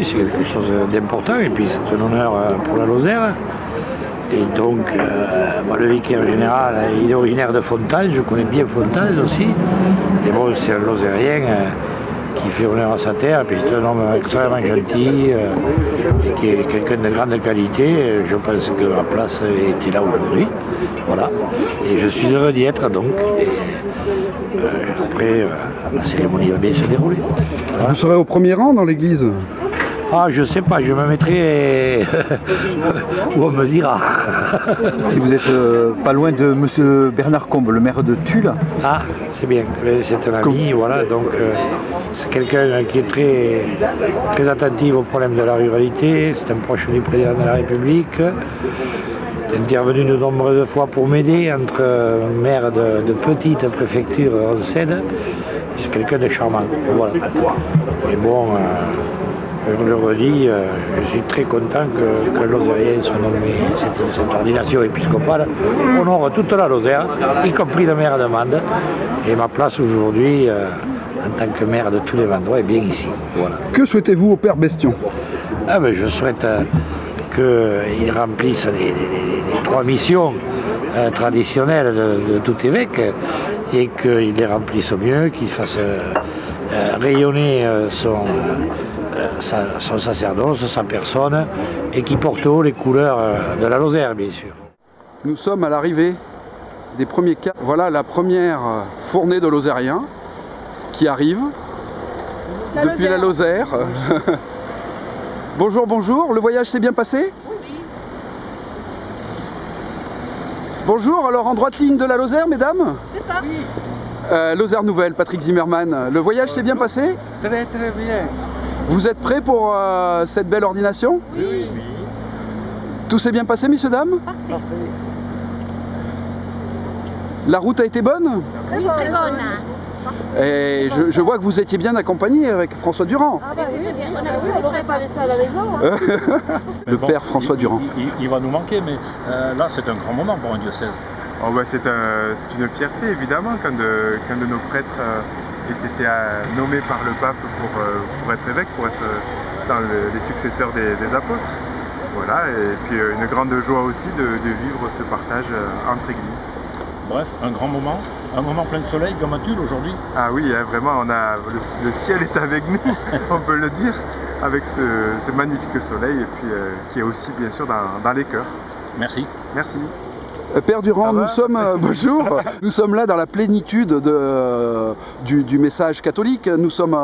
C'est quelque chose d'important et puis c'est un honneur pour la Lozère. Et donc, le vicaire général, il est originaire de Fontanes, je connais bien Fontanes aussi. Et bon, c'est un Lozérien qui fait honneur à sa terre, et puis c'est un homme extrêmement gentil et qui est quelqu'un de grande qualité. Je pense que ma place était là aujourd'hui. Voilà. Et je suis heureux d'y être donc. Et, après, la cérémonie va bien se dérouler. Voilà. Vous serez au premier rang dans l'église? Ah, je sais pas, je me mettrai où on me dira. Si vous êtes pas loin de monsieur Bernard Combe, le maire de Tulle. Ah, c'est bien, c'est un ami, voilà, donc c'est quelqu'un qui est très attentif aux problèmes de la ruralité, c'est un proche du président de la République, il est intervenu de nombreuses fois pour m'aider entre maire de petite préfecture en Seine, c'est quelqu'un de charmant, voilà. Et bon, je le redis, je suis très content que Lozériens soit nommé cette ordination épiscopale. On honore toute la Lozère, y compris le maire de Mende. Et ma place aujourd'hui, en tant que maire de tous les Mandois, est bien ici. Voilà. Que souhaitez-vous au Père Bestion? Je souhaite qu'il remplisse les 3 missions traditionnelles de tout évêque et qu'il les remplisse au mieux, qu'il fasse rayonner son sacerdoce, sa personne, et qui porte haut les couleurs de la Lozère, bien sûr. Nous sommes à l'arrivée des premiers cas. Voilà la première fournée de Lozériens qui arrive depuis la Lozère. Bonjour, bonjour, le voyage s'est bien passé? Oui. Bonjour, alors en droite ligne de la Lozère, mesdames? C'est ça. Oui. Lozère Nouvelle, Patrick Zimmermann. Le voyage s'est bien passé? Très très bien. Vous êtes prêts pour cette belle ordination? Oui. Tout s'est bien passé, messieurs, dames? Parfait. La route a été bonne? Très bonne. Très bonne. Et je vois que vous étiez bien accompagné avec François Durand. Ah bah oui, on aurait pas laissé à la maison. Le père François Durand. Il va nous manquer, mais là c'est un grand moment pour un diocèse. Oh bah c'est une fierté évidemment qu'un de nos prêtres ait été nommé par le pape pour être évêque, pour être dans les successeurs des apôtres. Voilà, et puis une grande joie aussi de vivre ce partage entre églises. Bref, un grand moment, un moment plein de soleil comme à Tulle aujourd'hui. Ah oui, hein, vraiment, le ciel est avec nous, on peut le dire, avec ce magnifique soleil et puis qui est aussi bien sûr dans les cœurs. Merci. Merci. Père Durand, nous sommes, bonjour, nous sommes là dans la plénitude du message catholique. Nous sommes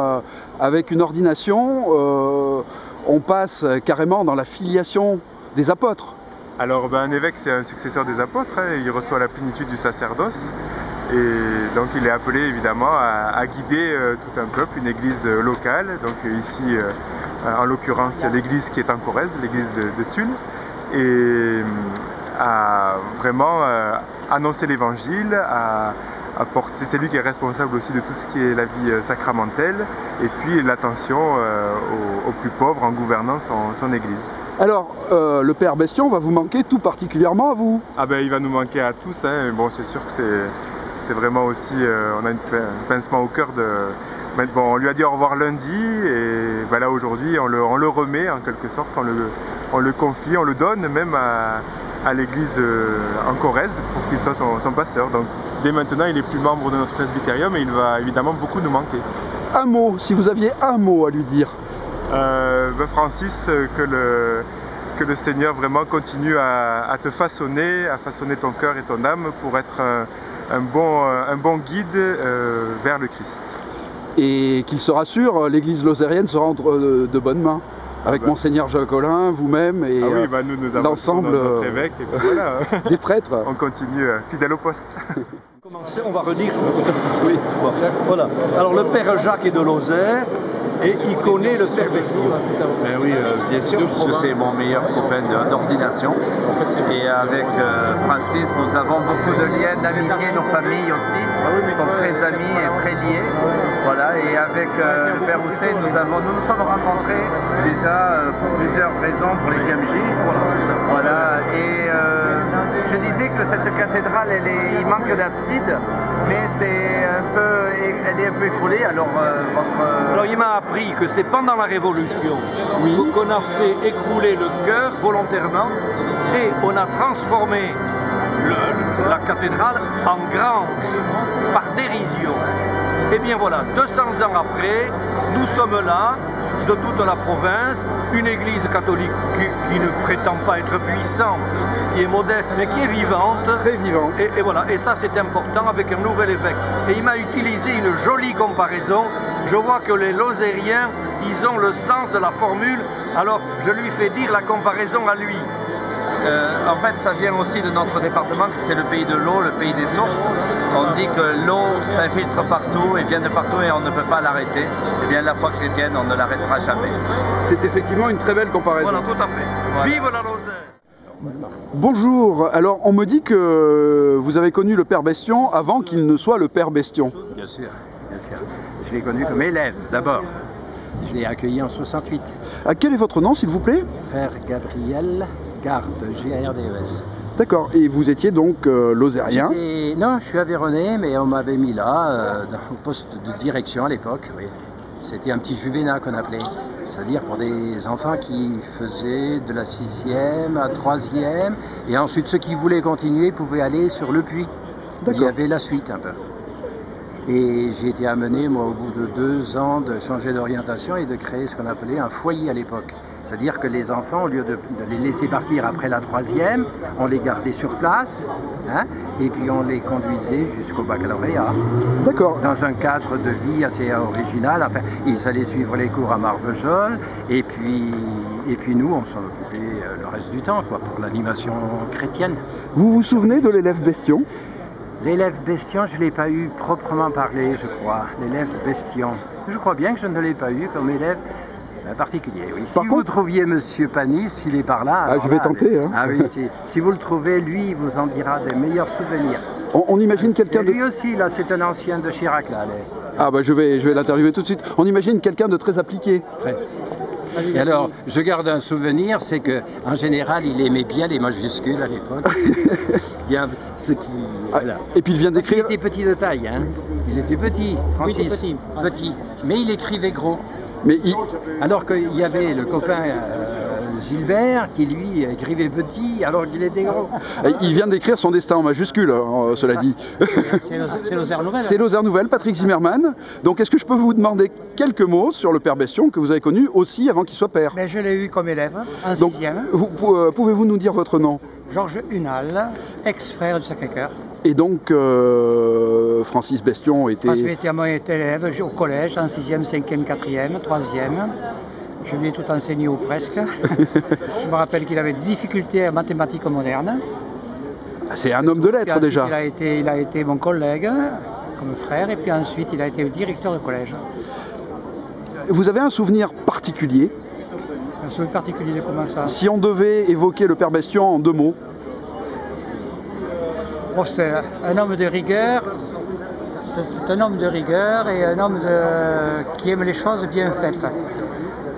avec une ordination, on passe carrément dans la filiation des apôtres. Alors un évêque c'est un successeur des apôtres, hein, il reçoit la plénitude du sacerdoce et donc il est appelé évidemment à guider tout un peuple, une église locale, donc ici en l'occurrence l'église qui est en Corrèze, l'église de Tulle, et à vraiment annoncer l'évangile, à porter, c'est lui qui est responsable aussi de tout ce qui est la vie sacramentelle et puis l'attention aux plus pauvres en gouvernant son église. Alors, le Père Bestion va vous manquer tout particulièrement à vous? Ah ben il va nous manquer à tous, hein. Bon c'est sûr que c'est vraiment aussi, on a un pincement au cœur de... Mais bon, on lui a dit au revoir lundi et ben là aujourd'hui on le remet en quelque sorte, on le confie, on le donne même à l'église en Corrèze pour qu'il soit son pasteur. Donc dès maintenant il n'est plus membre de notre presbytérium et il va évidemment beaucoup nous manquer. Un mot, si vous aviez un mot à lui dire. Francis, que le Seigneur vraiment continue à te façonner, à façonner ton cœur et ton âme pour être un bon guide vers le Christ. Et qu'il se rassure, l'église lozérienne sera entre de bonnes mains. Avec Monseigneur Jacques Collin, vous-même et nous avons l'ensemble notre évêque et puis voilà. des prêtres. On continue fidèle au poste. On va redire. Oui, voilà. Alors le père Jacques est de Lozère et il connaît le père Bestion. Ben oui, bien sûr, parce que c'est mon meilleur copain d'ordination. Et avec Francis, nous avons beaucoup de liens d'amitié, nos familles aussi sont très amis et très liés. Voilà, et avec le père Housset, nous nous sommes rencontrés déjà pour plusieurs raisons pour les JMJ. Voilà, et je disais que cette cathédrale, il manque d'abside. mais elle est un peu écroulée. Alors, Alors il m'a appris que c'est pendant la Révolution qu'on a fait écrouler le chœur volontairement et on a transformé la cathédrale en grange par dérision. Et bien voilà, 200 ans après, nous sommes là, de toute la province, une église catholique qui ne prétend pas être puissante, qui est modeste, mais qui est vivante. Très vivante. Et voilà, et ça c'est important avec un nouvel évêque. Et il m'a utilisé une jolie comparaison. Je vois que les Lozériens, ils ont le sens de la formule, alors je lui fais dire la comparaison à lui. En fait, ça vient aussi de notre département, que c'est le pays de l'eau, le pays des sources. On dit que l'eau s'infiltre partout et vient de partout et on ne peut pas l'arrêter. Eh bien, la foi chrétienne, on ne l'arrêtera jamais. C'est effectivement une très belle comparaison. Voilà, tout à fait. Voilà. Vive la Lozère! Bonjour, alors on me dit que vous avez connu le père Bestion avant qu'il ne soit le père Bestion. Bien sûr, bien sûr. Je l'ai connu comme élève d'abord. Je l'ai accueilli en 68. Quel est votre nom, s'il vous plaît? Frère Gabriel Garde, G-A-R-D-E-S. D'accord, et vous étiez donc lozérien? Non, je suis aveyronais, mais on m'avait mis là, au poste de direction à l'époque, oui. C'était un petit juvénat qu'on appelait. C'est-à-dire pour des enfants qui faisaient de la 6e à 3e, et ensuite ceux qui voulaient continuer pouvaient aller sur le puits. Il y avait la suite un peu. Et j'ai été amené, moi, au bout de 2 ans, de changer d'orientation et de créer ce qu'on appelait un foyer à l'époque. C'est-à-dire que les enfants, au lieu de les laisser partir après la 3e, on les gardait sur place, hein, et puis on les conduisait jusqu'au baccalauréat. D'accord. Dans un cadre de vie assez original. Enfin, ils allaient suivre les cours à Marvejols, et puis nous, on s'en occupait le reste du temps, quoi, pour l'animation chrétienne. Vous vous souvenez de l'élève Bestion? L'élève Bestion, je ne l'ai pas eu proprement parlé, je crois. L'élève Bestion. Je crois bien que je ne l'ai pas eu comme élève particulier, oui. Si vous trouviez Monsieur Panis, s'il est par là... je vais tenter. Hein. Ah oui, si vous le trouvez, lui, il vous en dira des meilleurs souvenirs. On imagine quelqu'un de... Lui aussi, là, c'est un ancien de Chirac, là. Ah bah je vais l'interviewer tout de suite. On imagine quelqu'un de très appliqué. Très. Et alors, je garde un souvenir, c'est que en général, il aimait bien les majuscules à l'époque. Bien, ce qui, voilà. Et puis il vient d'écrire... Il était petit de taille, hein. Il était petit, Francis, oui, petit. Mais il écrivait gros. Mais alors qu'il y avait le copain Gilbert qui lui écrivait petit alors qu'il était gros. Il vient d'écrire son destin en majuscule, cela dit. C'est Lozère Nouvelle. C'est Lozère Nouvelle, Patrick Zimmermann. Donc est-ce que je peux vous demander quelques mots sur le père Bestion que vous avez connu aussi avant qu'il soit père? Ben, je l'ai eu comme élève en 6e. Pouvez-vous nous dire votre nom? Georges Hunal, ex-frère du Sacré-Cœur. Et donc Francis Bestion était... Francis Bestion était élève au collège en 6e, 5e, 4e, 3e. Je lui ai tout enseigné ou presque. Je me rappelle qu'il avait des difficultés en mathématiques modernes. C'est un homme de lettres déjà. Il a été mon collègue comme frère et puis ensuite il a été directeur de collège. Vous avez un souvenir particulier? Un souvenir particulier de comment ça? Si on devait évoquer le père Bestion en 2 mots. Bon, c'est un homme de rigueur. C'est un homme de rigueur et un homme qui aime les choses bien faites.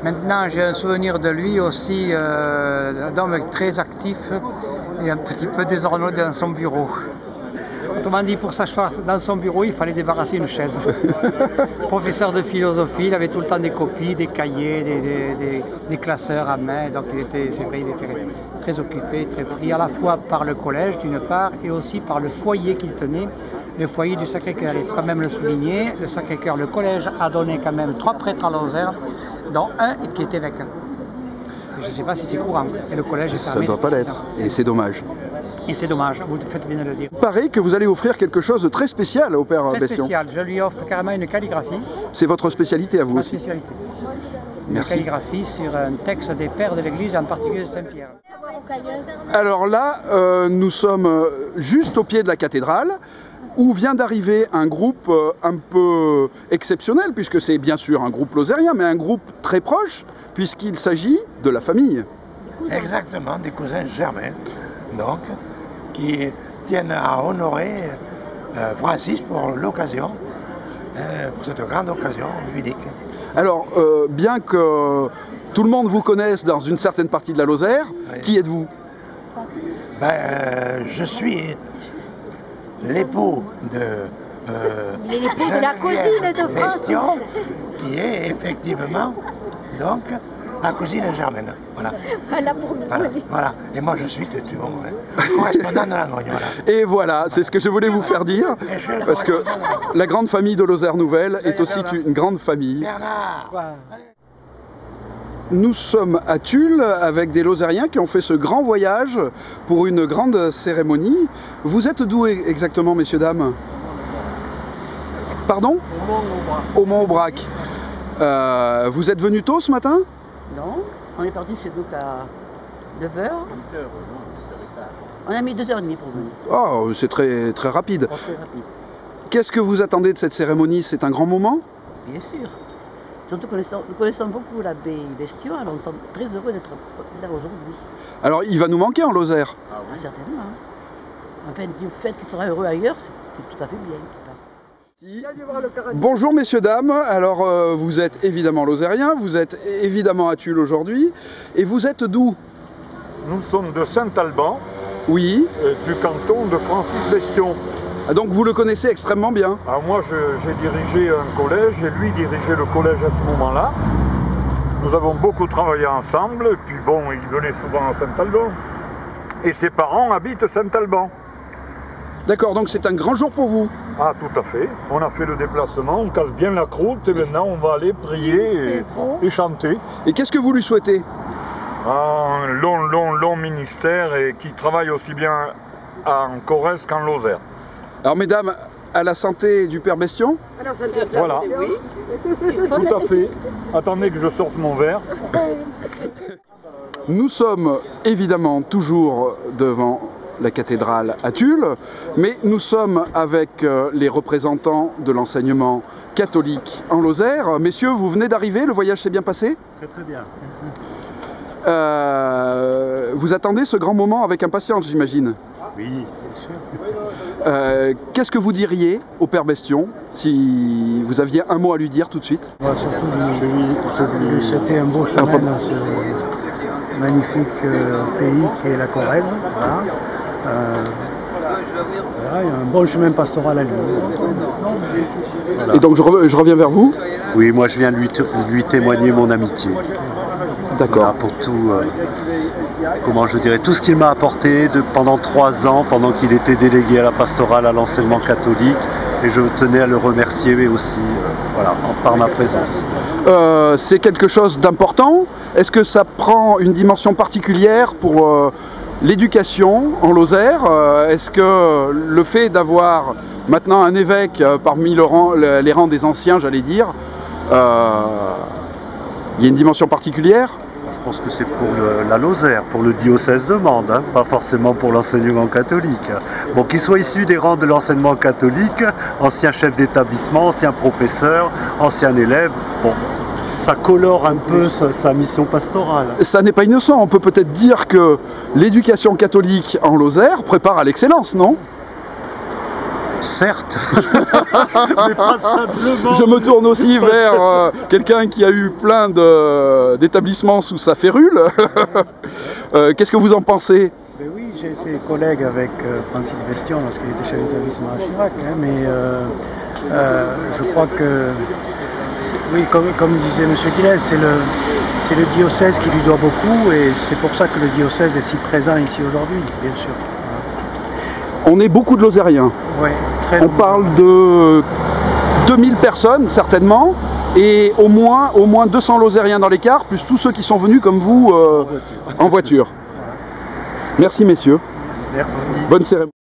Maintenant, j'ai un souvenir de lui aussi d'un homme très actif et un petit peu désordonné dans son bureau. Autrement dit, pour s'asseoir dans son bureau, il fallait débarrasser une chaise. Professeur de philosophie, il avait tout le temps des copies, des cahiers, des classeurs à main. Donc il était très occupé, très pris à la fois par le collège d'une part et aussi par le foyer qu'il tenait, le foyer du Sacré-Cœur. Il faut quand même le souligner, le Sacré-Cœur, le collège a donné quand même 3 prêtres à Lozère, dont un qui est évêque. Je ne sais pas si c'est courant. Et le collège est fermé. Ça ne doit pas l'être. Et c'est dommage. Et c'est dommage, vous faites bien de le dire. Il paraît que vous allez offrir quelque chose de très spécial au père Bestion. Très spécial. Je lui offre carrément une calligraphie. C'est votre spécialité à vous aussi? Ma spécialité. Merci. Une calligraphie sur un texte des pères de l'Église, en particulier de Saint-Pierre. Alors là, nous sommes juste au pied de la cathédrale, où vient d'arriver un groupe un peu exceptionnel, puisque c'est bien sûr un groupe lozérien, mais un groupe très proche, puisqu'il s'agit de la famille. Exactement, des cousins germains, donc, qui tiennent à honorer Francis pour l'occasion, pour cette grande occasion ludique. Alors, bien que tout le monde vous connaisse dans une certaine partie de la Lozère, oui. Qui êtes-vous? Je suis l'époux de l'époux de la cousine de Francis. Qui est effectivement, donc, la cousine germaine. Voilà. Voilà pour nous. Voilà, voilà. Et moi, je suis correspondant de la Grogne. Voilà. Et voilà, c'est ce que je voulais vous faire dire, parce que la grande famille de Lozère Nouvelle est aussi une grande famille. Bernard. Nous sommes à Tulle avec des Lozériens qui ont fait ce grand voyage pour une grande cérémonie. Vous êtes d'où exactement, messieurs, dames? Pardon? Au Mont-Aubrac. Vous êtes venus tôt ce matin? Non, on est parti chez nous à 9h. On a mis 2h30 pour venir. Oh, c'est très, très rapide. Très rapide. Qu'est-ce que vous attendez de cette cérémonie? C'est un grand moment? Bien sûr. Surtout que nous connaissons beaucoup l'abbé Bestion, alors nous sommes très heureux d'être là aujourd'hui. Alors, il va nous manquer en Lozère? Ah oui, certainement. Enfin, du fait qu'il sera heureux ailleurs, c'est tout à fait bien. Bonjour messieurs, dames. Alors, vous êtes évidemment lozériens, vous êtes évidemment à Tulle aujourd'hui. Et vous êtes d'où? Nous sommes de Saint-Alban, oui. Du canton de Francis Bestion. Ah, donc vous le connaissez extrêmement bien? Alors moi, j'ai dirigé un collège et lui dirigeait le collège à ce moment-là. Nous avons beaucoup travaillé ensemble, et puis bon, il venait souvent à Saint-Alban. Et ses parents habitent Saint-Alban. D'accord, donc c'est un grand jour pour vous? Ah, tout à fait. On a fait le déplacement, on casse bien la croûte et maintenant on va aller prier et chanter. Et qu'est-ce que vous lui souhaitez? Un long ministère et qui travaille aussi bien en Corrèze qu'en Lozère. Alors mesdames, à la santé du père Bestion? Voilà, oui. Tout à fait. Attendez que je sorte mon verre. Nous sommes évidemment toujours devant la cathédrale à Tulle, mais nous sommes avec les représentants de l'enseignement catholique en Lozère. Messieurs, vous venez d'arriver, le voyage s'est bien passé? Très très bien. Vous attendez ce grand moment avec impatience, j'imagine? Oui, bien sûr. Qu'est-ce que vous diriez au père Bestion si vous aviez un mot à lui dire tout de suite? Surtout lui souhaiter un beau chemin dans ce magnifique pays qui est la Corrèze. Voilà. Voilà, il y a un bon chemin pastoral à lui. Voilà. Et donc je reviens vers vous? Oui, moi je viens de lui témoigner mon amitié. D'accord. Voilà, pour tout, comment je dirais, tout ce qu'il m'a apporté pendant 3 ans, pendant qu'il était délégué à la pastorale à l'enseignement catholique. Et je tenais à le remercier aussi voilà, par ma présence. C'est quelque chose d'important. Est-ce que ça prend une dimension particulière pour l'éducation en Lozère? Est-ce que le fait d'avoir maintenant un évêque parmi les rangs des anciens, j'allais dire, il y a une dimension particulière? Je pense que c'est pour la Lozère, pour le diocèse de Mende, hein, pas forcément pour l'enseignement catholique. Bon, qu'il soit issu des rangs de l'enseignement catholique, ancien chef d'établissement, ancien professeur, ancien élève, bon, ça colore un peu sa mission pastorale. Ça n'est pas innocent, on peut peut-être dire que l'éducation catholique en Lozère prépare à l'excellence, non? Certes, mais pas simplement. Je me tourne aussi vers quelqu'un qui a eu plein d'établissements sous sa férule. Qu'est-ce que vous en pensez? Ben oui, j'ai été collègue avec Francis Bestion lorsqu'il était chef d'établissement à Chirac, hein, mais je crois que, oui, comme disait M. Guillet, c'est le diocèse qui lui doit beaucoup et c'est pour ça que le diocèse est si présent ici aujourd'hui, bien sûr. On est beaucoup de Lozériens. Ouais, on parle de 2000 personnes certainement et au moins 200 Lozériens dans l'écart, plus tous ceux qui sont venus comme vous en voiture. Merci messieurs. Merci. Bonne cérémonie.